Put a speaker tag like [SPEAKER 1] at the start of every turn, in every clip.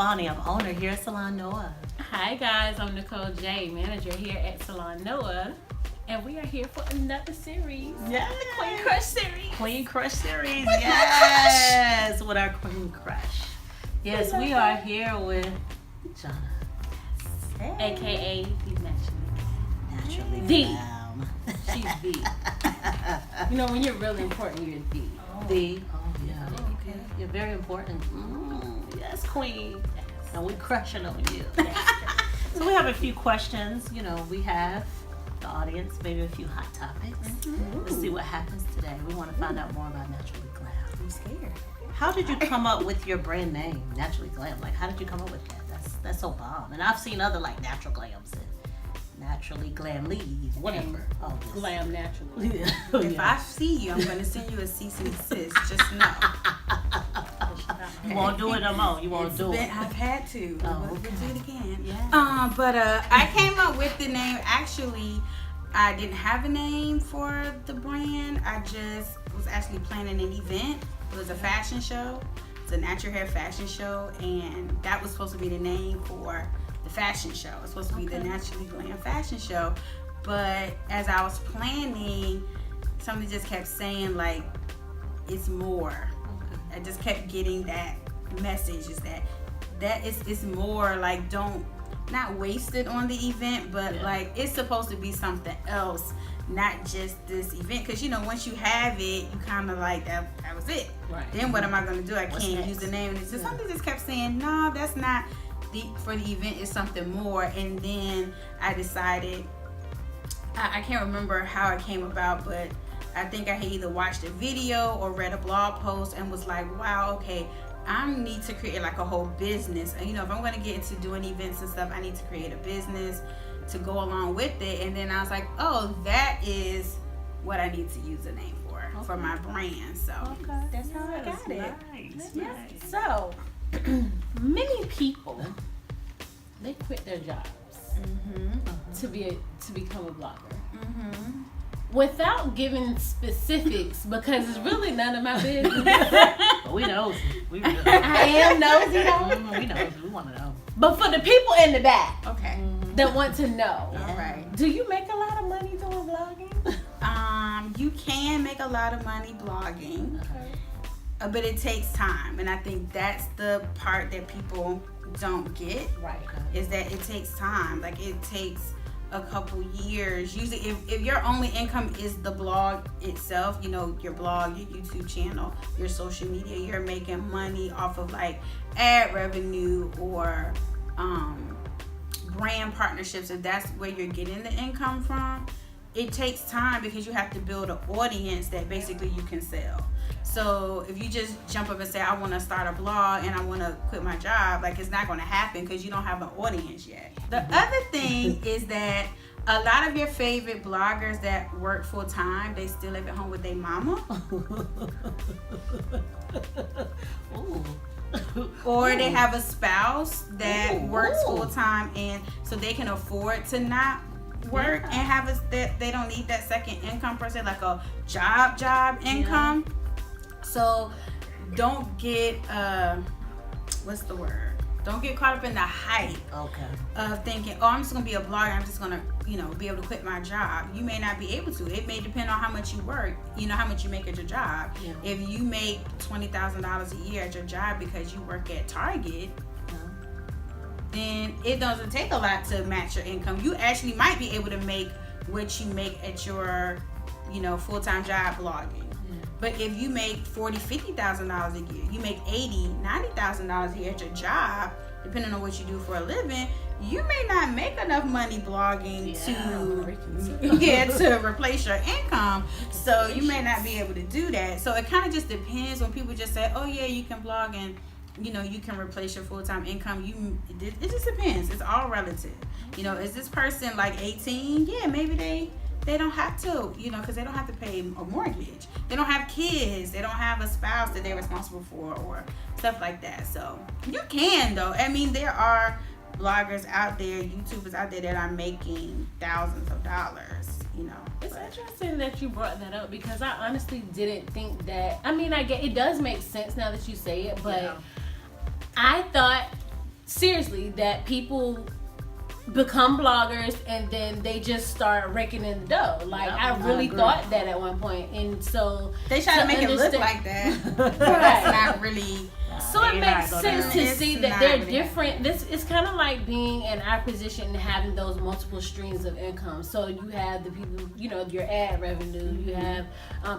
[SPEAKER 1] Stefani. I'm owner here at Salon Noah.
[SPEAKER 2] Hi guys, I'm Nicole J, manager here at Salon Noah. And we are here for another series.
[SPEAKER 1] Yeah.
[SPEAKER 2] The Queen Crush series.
[SPEAKER 1] Queen Crush series. Yes. With our Queen Crush. Yes, we are here with Jonna.
[SPEAKER 2] Hey. AKA the
[SPEAKER 1] Naturally
[SPEAKER 2] The.
[SPEAKER 1] Glam.
[SPEAKER 2] She's the. You know, when you're really important, you're the.
[SPEAKER 1] The. Oh, yeah. Okay. You're very important. Yes, Queen. And we're crushing on you. So we have a few questions. You know, we have the audience, maybe a few hot topics. Let's see what happens today. We want to find out more about Naturally Glam.
[SPEAKER 3] I'm scared.
[SPEAKER 1] How did you come up with your brand name, Naturally Glam? Like, how did you come up with that? That's so bomb. And I've seen other like natural glams and Naturally Glam leaves, whatever. Oh, yes.
[SPEAKER 2] Glam naturally.
[SPEAKER 3] If I see you, I'm gonna send you a cease and desist. Just know.
[SPEAKER 1] You won't do it no more. You won't do it.
[SPEAKER 3] I've had to.
[SPEAKER 1] Oh,
[SPEAKER 3] We'll do it again.
[SPEAKER 1] Yeah.
[SPEAKER 3] But I came up with the name. Actually, I didn't have a name for the brand. I just was actually planning an event. It was a fashion show. It's a natural hair fashion show, and that was supposed to be the name for the fashion show. It's supposed to be the Naturally Glam fashion show. But as I was planning, something just kept saying like, it's more. I just kept getting that message is that it's more like not wasted on the event, but like it's supposed to be something else, not just this event. Because you know, once you have it, you kind of like that was it.
[SPEAKER 2] Right.
[SPEAKER 3] Then what am I going to do? I
[SPEAKER 1] What's
[SPEAKER 3] can't
[SPEAKER 1] next?
[SPEAKER 3] use the name. And it's just something just kept saying, no, that's not for the event. It's something more. And then I decided, I can't remember how it came about, but I think I had either watched a video or read a blog post and was like, wow, okay, I need to create like a whole business. And you know, if I'm going to get into doing events and stuff, I need to create a business to go along with it. And then I was like, oh, that is what I need to use the name for my brand. So that's how I got it.
[SPEAKER 1] Nice.
[SPEAKER 2] Yeah.
[SPEAKER 1] Nice.
[SPEAKER 2] So, many people, they quit their jobs to become a blogger. Without giving specifics, because it's really none of my business.
[SPEAKER 1] But we know. We really
[SPEAKER 2] I am nosy though.
[SPEAKER 1] We know. We want to know.
[SPEAKER 2] But for the people in the back
[SPEAKER 3] Okay.
[SPEAKER 2] that want to know,
[SPEAKER 3] All right.
[SPEAKER 2] do you make a lot of money doing vlogging?
[SPEAKER 3] You can make a lot of money blogging, but it takes time, and I think that's the part that people don't get.
[SPEAKER 2] Right.
[SPEAKER 3] Is that it takes time. Like it takes a couple years. Usually, if your only income is the blog itself, you know, your blog, your YouTube channel, your social media, you're making money off of like ad revenue or brand partnerships. If that's where you're getting the income from, it takes time because you have to build an audience that basically you can sell. So if you just jump up and say, I want to start a blog and I want to quit my job, like it's not going to happen because you don't have an audience yet. The other thing is that a lot of your favorite bloggers that work full time, they still live at home with their mama. Or they have a spouse that works full time, and so they can afford to not work and have they don't need that second income per se, like a job income. So don't get what's the word? Don't get caught up in the hype of thinking, oh, I'm just gonna be a blogger, I'm just gonna, you know, be able to quit my job. You may not be able to. It may depend on how much you work, you know, how much you make at your job. If you make $20,000 a year at your job because you work at Target, then it doesn't take a lot to match your income. You actually might be able to make what you make at your, you know, full-time job blogging. But if you make $40,000, $50,000 a year, you make $80,000, $90,000 a year at your job, depending on what you do for a living, you may not make enough money blogging to replace your income. So you may not be able to do that. So it kind of just depends when people just say, oh yeah, you can blog and you know, you can replace your full-time income. It just depends. It's all relative. You know, is this person like 18? Yeah, maybe they don't have to, you know, because they don't have to pay a mortgage. They don't have kids. They don't have a spouse that they're responsible for or stuff like that. So you can, though. I mean, there are bloggers out there, YouTubers out there that are making thousands of dollars, you know.
[SPEAKER 2] It's interesting that you brought that up because I honestly didn't think that. I mean, I get it does make sense now that you say it, but I thought seriously, that people become bloggers and then they just start raking in the dough. Like,
[SPEAKER 1] Yep,
[SPEAKER 2] I really
[SPEAKER 1] agree.
[SPEAKER 2] thought that at one point, and so
[SPEAKER 3] They try to make it look like that, but that's not really.
[SPEAKER 2] so it makes sense to
[SPEAKER 3] It's
[SPEAKER 2] see that
[SPEAKER 3] not
[SPEAKER 2] they're
[SPEAKER 3] really
[SPEAKER 2] different. This is kind of like being in our position and having those multiple streams of income. So you have the people, you know, your ad revenue. You have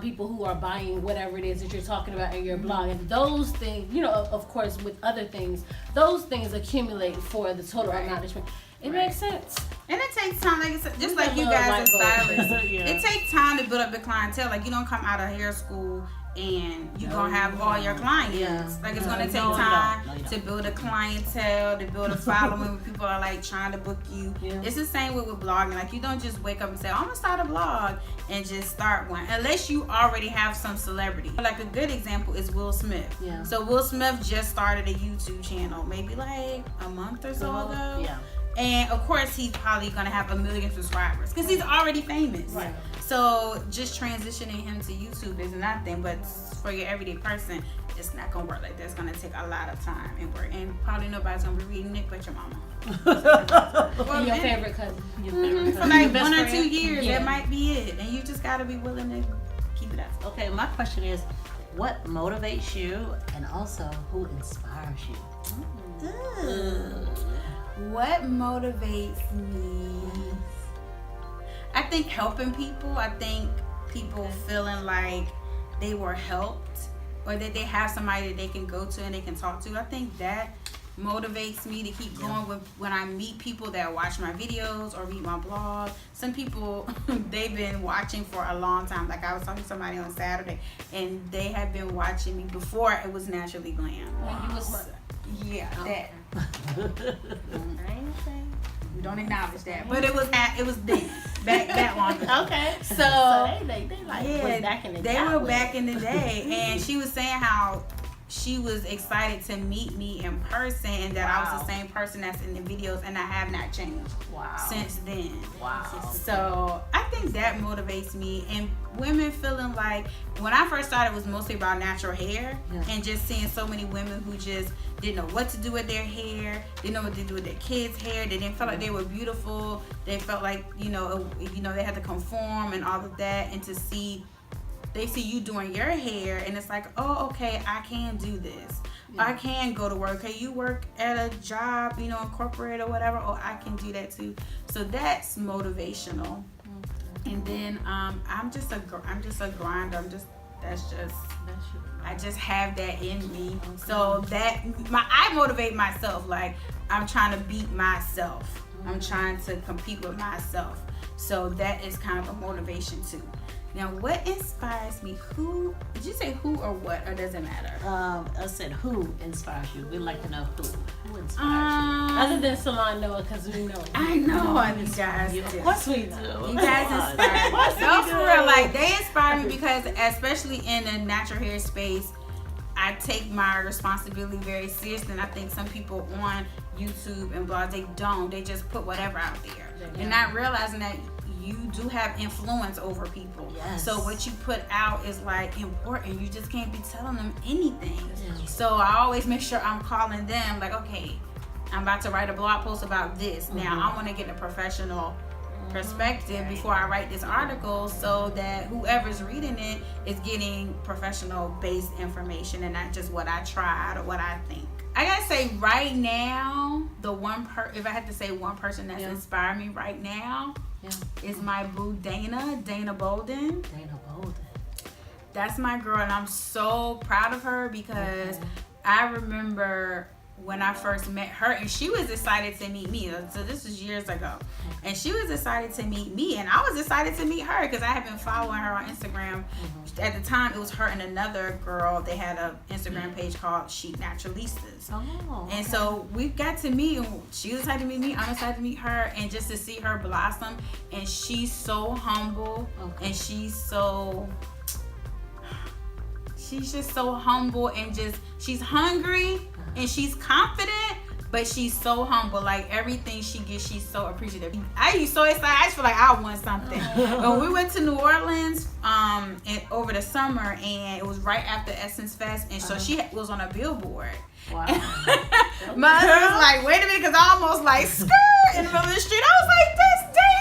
[SPEAKER 2] people who are buying whatever it is that you're talking about in your blog, and those things, you know, of course, with other things, those things accumulate for the total amount of. It makes sense.
[SPEAKER 3] And it takes time, like it's just
[SPEAKER 2] You
[SPEAKER 3] like
[SPEAKER 2] got
[SPEAKER 3] you
[SPEAKER 2] little
[SPEAKER 3] guys
[SPEAKER 2] light
[SPEAKER 3] as
[SPEAKER 2] bulbs.
[SPEAKER 3] stylists.
[SPEAKER 1] Yeah.
[SPEAKER 3] It takes time to build up the clientele. Like you don't come out of hair school and you're gonna have all your clients.
[SPEAKER 1] Yeah.
[SPEAKER 3] Like it's
[SPEAKER 1] No,
[SPEAKER 3] gonna take
[SPEAKER 1] no, you
[SPEAKER 3] time
[SPEAKER 1] don't. No, you
[SPEAKER 3] to
[SPEAKER 1] don't.
[SPEAKER 3] build a clientele, to build a following when people are like trying to book you.
[SPEAKER 1] Yeah.
[SPEAKER 3] It's the same with blogging. Like you don't just wake up and say, I'm gonna start a blog and just start one. Unless you already have some celebrity. Like a good example is Will Smith.
[SPEAKER 1] Yeah.
[SPEAKER 3] So Will Smith just started a YouTube channel maybe like a month or so ago.
[SPEAKER 1] Yeah.
[SPEAKER 3] And of course, he's probably gonna have 1 million subscribers because he's already famous.
[SPEAKER 1] Right.
[SPEAKER 3] So just transitioning him to YouTube is nothing, but for your everyday person, it's not gonna work like that. It's gonna take a lot of time and work, and probably nobody's gonna be reading it but your mama.
[SPEAKER 2] And your favorite cousin.
[SPEAKER 1] Your favorite
[SPEAKER 3] For like
[SPEAKER 1] best
[SPEAKER 3] 1 or
[SPEAKER 1] friend?
[SPEAKER 3] 2 years,
[SPEAKER 2] Yeah.
[SPEAKER 3] that might be it, and you just gotta be willing to keep it up.
[SPEAKER 1] Okay, my question is, what motivates you, and also who inspires you?
[SPEAKER 3] What motivates me? I think helping people. I think people feeling like they were helped or that they have somebody that they can go to and they can talk to. I think that motivates me to keep going when I meet people that watch my videos or read my blog. Some people, they've been watching for a long time. Like I was talking to somebody on Saturday and they have been watching me before it was Naturally Glam.
[SPEAKER 2] When you was
[SPEAKER 3] Yeah, that.
[SPEAKER 2] I ain't saying.
[SPEAKER 3] We don't acknowledge that, but it was then, back long ago.
[SPEAKER 2] Okay.
[SPEAKER 3] So
[SPEAKER 2] they like
[SPEAKER 3] yeah,
[SPEAKER 2] was back in the
[SPEAKER 3] they
[SPEAKER 2] day.
[SPEAKER 3] were back in the day, and she was saying how she was excited to meet me in person, and that I was the same person that's in the videos, and I have not changed since then.
[SPEAKER 1] Wow.
[SPEAKER 3] So I think that motivates me, and women feeling like when I first started, it was mostly about natural hair, and just seeing so many women who just didn't know what to do with their hair, didn't know what to do with their kids' hair. They didn't feel like they were beautiful. They felt like they had to conform and all of that, and to see. They see you doing your hair, and it's like, oh, okay, I can do this. I can go to work. Okay, you work at a job, in corporate or whatever. Oh, I can do that too. So that's motivational. And then I'm just a grinder. I just have that in me. So I motivate myself. Like I'm trying to beat myself. I'm trying to compete with myself. So that is kind of a motivation too. Now, what inspires me? Who did you say? Who or what? Or does it matter?
[SPEAKER 1] I said who inspires you. We'd like to know who inspires
[SPEAKER 2] Other than Salon Noah, because we know.
[SPEAKER 3] I know you guys.
[SPEAKER 1] you.
[SPEAKER 3] do.
[SPEAKER 1] Of course we do.
[SPEAKER 3] You guys inspire me. No, for real. Like they inspire me because, especially in the natural hair space, I take my responsibility very seriously. And I think some people on YouTube and blogs, they don't. They just put whatever out there, and not realizing that you do have influence over people.
[SPEAKER 1] Yes.
[SPEAKER 3] So what you put out is like important. You just can't be telling them anything. So I always make sure I'm calling them like, okay, I'm about to write a blog post about this. Now I want to get a professional perspective before I write this article, so that whoever's reading it is getting professional based information and not just what I tried or what I think. I gotta say right now, if I had to say one person that's inspired me right now, is my boo Dana Bolden.
[SPEAKER 1] Dana Bolden.
[SPEAKER 3] That's my girl, and I'm so proud of her because I remember when I first met her, and she was excited to meet me. So this was years ago, and she was excited to meet me, and I was excited to meet her because I had been following her on Instagram. At the time, it was her and another girl. They had an Instagram page called Chic Naturalistas.
[SPEAKER 1] Oh,
[SPEAKER 3] And so we got to meet, and she was excited to meet me. I'm excited to meet her, and just to see her blossom. And she's so humble, and she's just so humble, and she's hungry, and she's confident, but she's so humble. Like everything she gets, she's so appreciative. I was so excited. I just feel like I won something. When we went to New Orleans over the summer, and it was right after Essence Fest, and so she was on a billboard.
[SPEAKER 1] Wow.
[SPEAKER 3] My husband was like, wait a minute, because I almost like skirt in the middle of the street. I was like, that's Dana.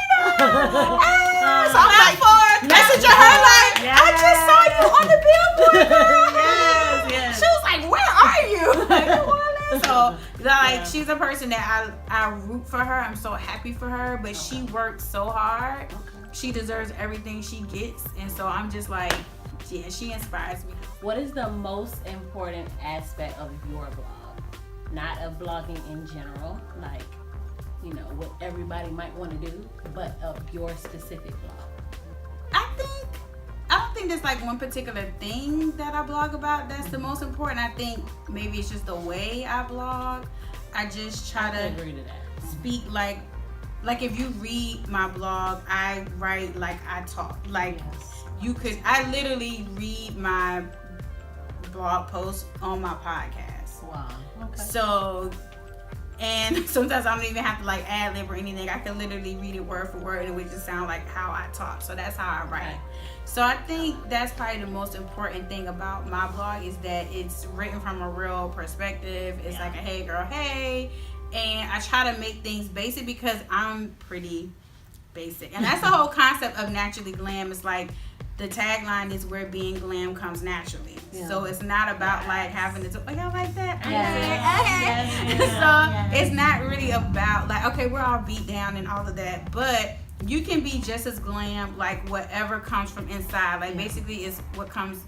[SPEAKER 3] So I'm like, messaging her like, I just saw you on the billboard, girl.
[SPEAKER 1] Yes.
[SPEAKER 3] She was like, where are you? Like, New Orleans. So like, she's a person that I root for her. I'm so happy for her, but she works so hard. She deserves everything she gets, and so I'm just like, yeah, she inspires me.
[SPEAKER 2] What is the most important aspect of your blog? Not of blogging in general, like, you know, what everybody might want to do, but of your specific blog.
[SPEAKER 3] I don't think there's like one particular thing that I blog about that's the most important. I think maybe it's just the way I blog. I just try to
[SPEAKER 2] agree to that.
[SPEAKER 3] Speak like if you read my blog, I write like I talk. Like I literally read my blog posts on my podcast.
[SPEAKER 1] Wow. Okay.
[SPEAKER 3] So, and sometimes I don't even have to like ad lib or anything. I can literally read it word for word, and it would just sound like how I talk. So that's how I write.
[SPEAKER 2] Right.
[SPEAKER 3] So I think that's probably the most important thing about my blog is that it's written from a real perspective. It's like a hey girl, hey. And I try to make things basic because I'm pretty basic. And that's the whole concept of Naturally Glam. It's like the tagline is where being glam comes naturally. Yeah. So it's not about like having to, oh, y'all like that? Okay. So it's not really about like, okay, we're all beat down and all of that. But you can be just as glam, like whatever comes from inside. Like basically it's what comes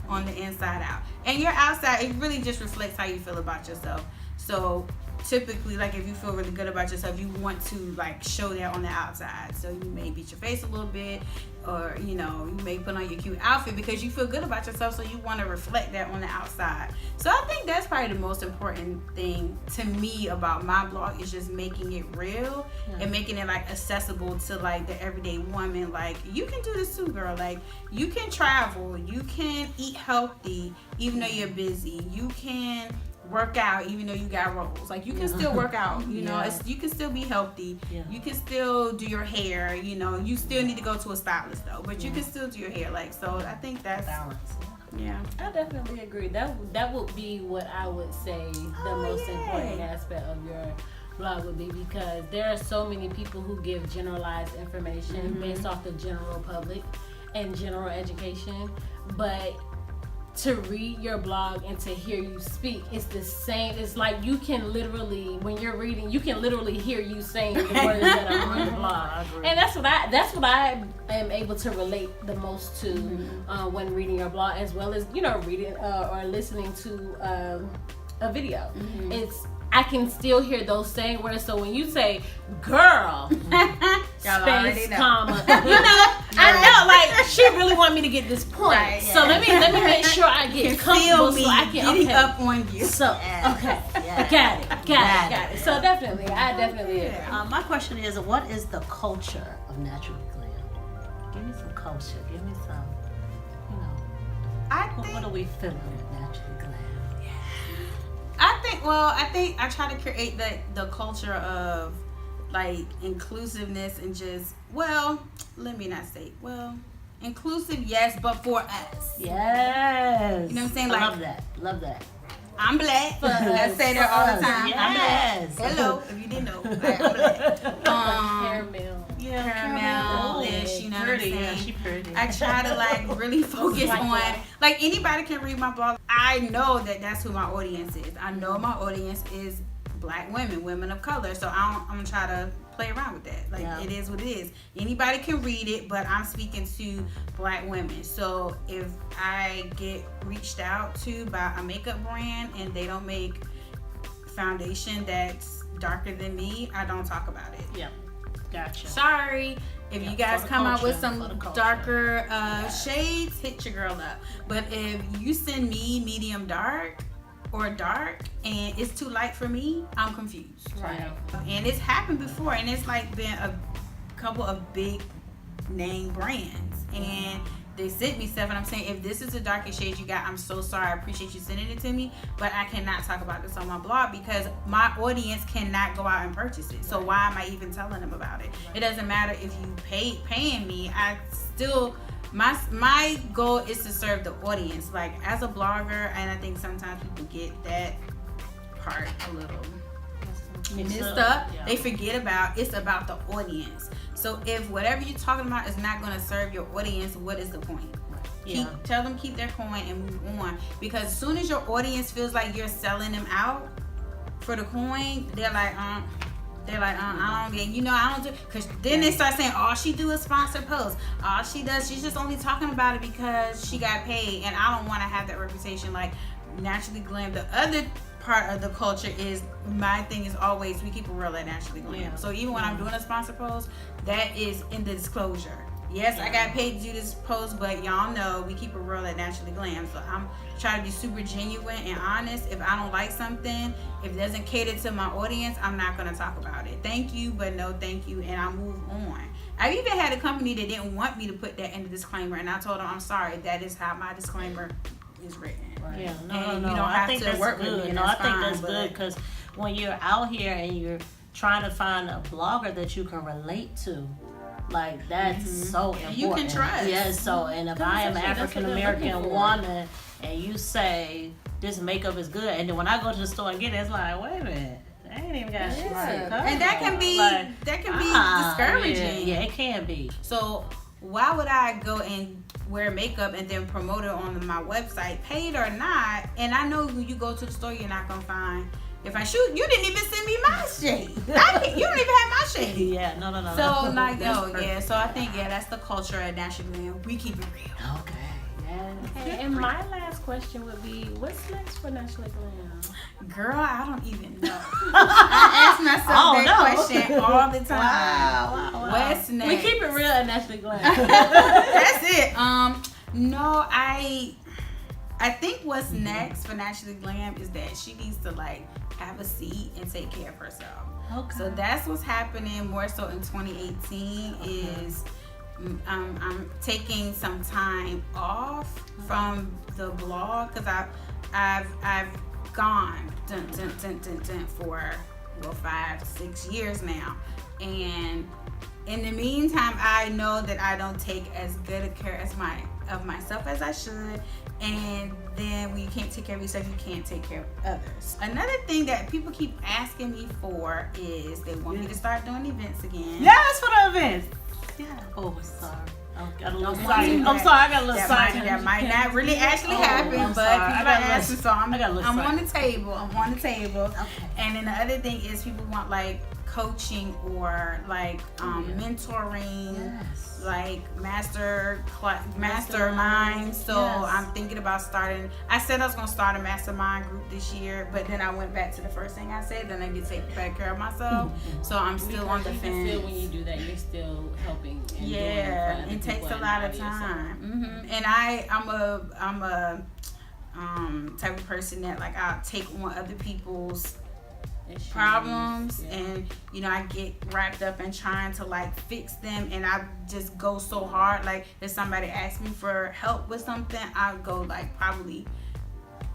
[SPEAKER 3] on the inside out. And your outside, it really just reflects how you feel about yourself. So typically, like if you feel really good about yourself, you want to like show that on the outside. So you may beat your face a little bit, or you know, you may put on your cute outfit because you feel good about yourself, so you want to reflect that on the outside. So I think that's probably the most important thing to me about my blog is just making it real and making it like accessible to like the everyday woman. Like you can do this too, girl. Like you can travel, you can eat healthy even though you're busy, you can work out even though you got rolls. Like you can still work out, you know, you can still be healthy, you can still do your hair, you know, you still need to go to a stylist though, but you can still do your hair. Like, so I think that's balance.
[SPEAKER 2] I definitely agree. That would be what I would say the most important aspect of your blog would be, because there are so many people who give generalized information based off the general public and general education, but to read your blog and to hear you speak, it's the same. It's like you can literally, when you're reading, you can literally hear you saying the words that are on the blog. And that's what I am able to relate the most to when reading your blog, as well as, you know, reading or listening to a video. I can still hear those same words. So when you say "girl," space, comma, you know, I know, like she really want me to get this point. Right, so let me make sure I get comfortable so I can
[SPEAKER 3] getting up on you.
[SPEAKER 2] So got it. So definitely, I definitely agree.
[SPEAKER 1] My question is, what is the culture of Naturally Glam? Give me some culture. Give me some, you know. What are we feeling at Naturally Glam?
[SPEAKER 3] I think I try to create the culture of like inclusiveness and just, inclusive, yes, but for us.
[SPEAKER 1] Yes.
[SPEAKER 3] You know what I'm saying?
[SPEAKER 1] I
[SPEAKER 3] Like,
[SPEAKER 1] love that.
[SPEAKER 3] I'm black. I say that all the time.
[SPEAKER 1] Yes.
[SPEAKER 3] I'm black. Hello, if you didn't know, I'm black. Caramel-ish, you know what I'm saying?
[SPEAKER 1] Yeah, she pretty.
[SPEAKER 3] I try to like really focus on, like anybody can read my blog. I know that that's who my audience is. I know my audience is black women of color. So I'm gonna try to play around with that. Like it is what it is. Anybody can read it, but I'm speaking to black women. So if I get reached out to by a makeup brand and they don't make foundation that's darker than me, I don't talk about it.
[SPEAKER 1] Yeah. Gotcha.
[SPEAKER 3] Sorry. If you guys come out with some darker shades, hit your girl up. But if you send me medium dark or dark and it's too light for me, I'm confused.
[SPEAKER 2] Right.
[SPEAKER 3] And it's happened before, and it's like been a couple of big name brands, and they sent me stuff, and I'm saying, if this is the darkest shade you got, I'm so sorry. I appreciate you sending it to me, but I cannot talk about this on my blog because my audience cannot go out and purchase it. So why am I even telling them about it? It doesn't matter if you paying me. I still my goal is to serve the audience. Like as a blogger, and I think sometimes people get that part a little mixed up.
[SPEAKER 1] Yeah.
[SPEAKER 3] They forget about it's about the audience. So if whatever you're talking about is not going to serve your audience, what is the point?
[SPEAKER 1] Yeah.
[SPEAKER 3] Tell them keep their coin and move on. Because as soon as your audience feels like you're selling them out for the coin, they're like, I don't get, I don't do, because then they start saying, all she do is sponsor posts. All she does, she's just only talking about it because she got paid. And I don't want to have that reputation like Naturally Glam. The other part of the culture is, my thing is always, we keep it real at Naturally Glam.
[SPEAKER 1] Yeah.
[SPEAKER 3] So even when I'm doing a sponsor post, that is in the disclosure. Yes, I got paid to do this post, but y'all know we keep it real at Naturally Glam. So I'm trying to be super genuine and honest. If I don't like something, if it doesn't cater to my audience, I'm not going to talk about it. Thank you, but no thank you, and I move on. I've even had a company that didn't want me to put that in the disclaimer, and I told them, I'm sorry, that is how my disclaimer is written.
[SPEAKER 1] Right. Yeah, no.
[SPEAKER 3] You don't have
[SPEAKER 1] I think
[SPEAKER 3] to
[SPEAKER 1] that's
[SPEAKER 3] work with
[SPEAKER 1] good.
[SPEAKER 3] me, and
[SPEAKER 1] No, I
[SPEAKER 3] that's
[SPEAKER 1] think
[SPEAKER 3] fine,
[SPEAKER 1] that's
[SPEAKER 3] but-
[SPEAKER 1] good, because when you're out here and you're trying to find a blogger that you can relate to, like that's so important.
[SPEAKER 3] You can trust.
[SPEAKER 1] Yes. So, and if I am an African American woman, and you say this makeup is good, and then when I go to the store and get it, it's like, wait a minute, they ain't even got shit.
[SPEAKER 3] And that can be discouraging.
[SPEAKER 1] Yeah, it can be.
[SPEAKER 3] So why would I go and wear makeup and then promote it on my website, paid or not? And I know when you go to the store, you're not gonna find. If I shoot, you didn't even send me my shade. You don't even have my shade.
[SPEAKER 1] Yeah, no.
[SPEAKER 3] So like,
[SPEAKER 1] That's perfect.
[SPEAKER 3] So I think that's the culture at Naturally Glam. We keep it real.
[SPEAKER 1] Okay. Yeah.
[SPEAKER 2] Okay, and my last question would be, what's next for Naturally Glam?
[SPEAKER 3] Girl, I don't even know. I ask myself that question all the time.
[SPEAKER 1] Wow.
[SPEAKER 3] What's next?
[SPEAKER 2] We keep it real at Naturally Glam.
[SPEAKER 3] That's it. No, I think what's next for Naturally Glam is that she needs to like have a seat and take care of herself.
[SPEAKER 1] Okay.
[SPEAKER 3] So that's what's happening more so in 2018 is I'm taking some time off from the blog because I've gone for 5-6 years now, and in the meantime I know that I don't take as good a care of myself as I should. And then when you can't take care of yourself, you can't take care of others. Another thing that people keep asking me for is they want me to start doing events again.
[SPEAKER 1] Yes, for the events. Yeah. Oh, sorry. I got a little side. I'm sorry. I got a little side.
[SPEAKER 3] That might not really actually happen,
[SPEAKER 1] I'm
[SPEAKER 3] but
[SPEAKER 1] sorry.
[SPEAKER 3] people are asking, so I'm on the table.
[SPEAKER 1] Okay.
[SPEAKER 3] And then the other thing is people want like coaching or like mentoring,
[SPEAKER 1] Yes.
[SPEAKER 3] like mastermind. So
[SPEAKER 1] Yes.
[SPEAKER 3] I'm thinking about starting. I said I was gonna start a mastermind group this year, but then I went back to the first thing I said. Then I get to take better care of myself. So I'm still on the
[SPEAKER 2] You
[SPEAKER 3] fence.
[SPEAKER 2] can feel when you do that, you're still helping. And doing
[SPEAKER 3] Yeah,
[SPEAKER 2] for other
[SPEAKER 3] it takes
[SPEAKER 2] people
[SPEAKER 3] a
[SPEAKER 2] and
[SPEAKER 3] lot
[SPEAKER 2] not
[SPEAKER 3] of
[SPEAKER 2] yourself.
[SPEAKER 3] time. And I'm a type of person that like I'll take on other people's
[SPEAKER 2] Issues.
[SPEAKER 3] problems,
[SPEAKER 2] Yeah.
[SPEAKER 3] and I get wrapped up in trying to like fix them, and I just go so hard. Like if somebody asks me for help with something, I go like probably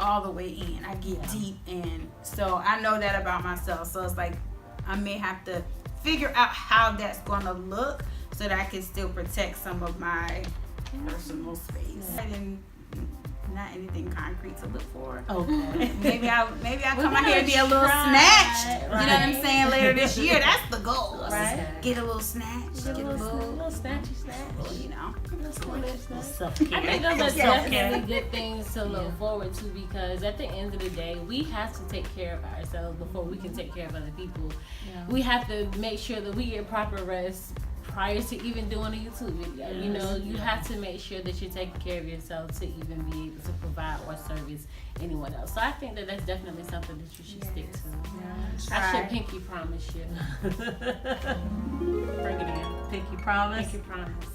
[SPEAKER 3] all the way in. I get deep in. So I know that about myself. So it's like I may have to figure out how that's gonna look so that I can still protect some of my personal space. And not anything concrete to look for.
[SPEAKER 1] Okay.
[SPEAKER 3] Maybe I'll come out here and be a little snatch. You know what I'm saying? Later this year, that's the goal.
[SPEAKER 2] Right.
[SPEAKER 3] Get a little snatch. Get a
[SPEAKER 2] little snatchy snatch.
[SPEAKER 1] Self-care.
[SPEAKER 2] I think those are
[SPEAKER 1] Self-care.
[SPEAKER 2] definitely good things to look forward to, because at the end of the day, we have to take care of ourselves before we can take care of other people.
[SPEAKER 1] Yeah.
[SPEAKER 2] We have to make sure that we get proper rest prior to even doing a YouTube video. You know, you have to make sure that you're taking care of yourself to even be able to provide or service anyone else. So I think that that's definitely something that you should stick to. I should pinky promise you. Bring it in.
[SPEAKER 1] Pinky promise.
[SPEAKER 2] Pinky promise.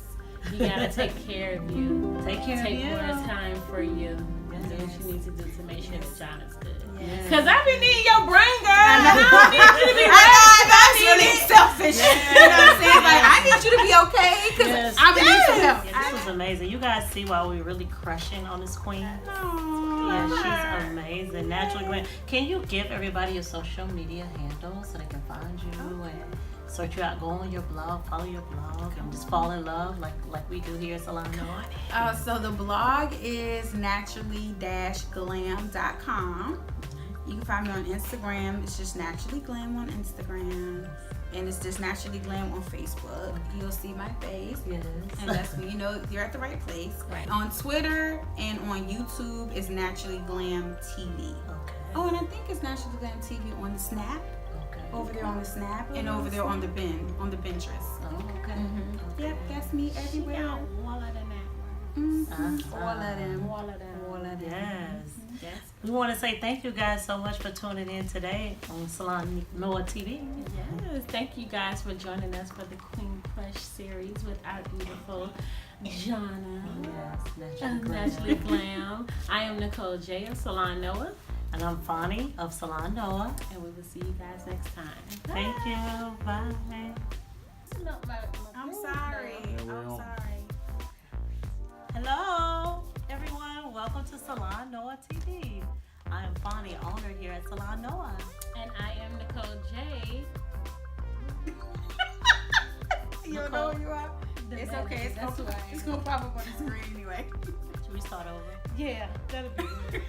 [SPEAKER 2] You gotta take care of you.
[SPEAKER 1] Take care of you.
[SPEAKER 2] Take more time for you.
[SPEAKER 1] Yes.
[SPEAKER 2] Do what you need to do to make sure that y'all is good.
[SPEAKER 3] Yes.
[SPEAKER 2] Cause I be needing your brain, girl.
[SPEAKER 3] I know.
[SPEAKER 2] I don't need you to be
[SPEAKER 3] That's really selfish. You know what I'm saying? Like I need you to be okay because
[SPEAKER 1] Yes.
[SPEAKER 3] I'm in need some help.
[SPEAKER 1] Yeah, this was amazing. You guys see why we're really crushing on this queen? Yeah, she's amazing. Naturally Glam. Can you give everybody your social media handles so they can find you and search you out, go on your blog, follow your blog, and just fall in love like we do here at Salon Noah.
[SPEAKER 3] So the blog is naturally-glam.com. You can find me on Instagram. It's just Naturally Glam on Instagram. And it's just Naturally Glam on Facebook. You'll see my face.
[SPEAKER 1] Yes.
[SPEAKER 3] And that's when you know you're at the right place.
[SPEAKER 2] Right.
[SPEAKER 3] On Twitter and on YouTube is Naturally Glam TV.
[SPEAKER 1] Okay.
[SPEAKER 3] Oh, and I think it's Naturally Glam TV on the Snap.
[SPEAKER 1] Okay.
[SPEAKER 3] Over there on the Snap. And over there on the Pinterest.
[SPEAKER 1] Oh, okay.
[SPEAKER 3] Mm-hmm. Yep, that's me everywhere.
[SPEAKER 2] All of the network.
[SPEAKER 3] Mm-hmm. All of them.
[SPEAKER 2] All of them.
[SPEAKER 3] All of them.
[SPEAKER 1] Yes.
[SPEAKER 2] Yes.
[SPEAKER 1] We want to say thank you guys so much for tuning in today on Salon Noah TV.
[SPEAKER 2] Yes. Thank you guys for joining us for the Queen Crush series with our beautiful Jonna.
[SPEAKER 1] Yes,
[SPEAKER 2] Naturally Glam. I am Nicole J of Salon Noah.
[SPEAKER 1] And I'm Fonnie of Salon Noah.
[SPEAKER 2] And we will see you guys next time.
[SPEAKER 1] Thank you. Bye.
[SPEAKER 3] I'm sorry. I'm sorry.
[SPEAKER 1] Hello, everyone. Welcome to Salon Noah TV. I am Fonnie, owner here at Salon Noah.
[SPEAKER 2] And I am Nicole J.
[SPEAKER 3] You don't know who you are? It's okay. It's
[SPEAKER 2] That's who I am.
[SPEAKER 3] it's gonna pop up on the screen anyway.
[SPEAKER 1] Should we start over?
[SPEAKER 2] Yeah, that'll be good.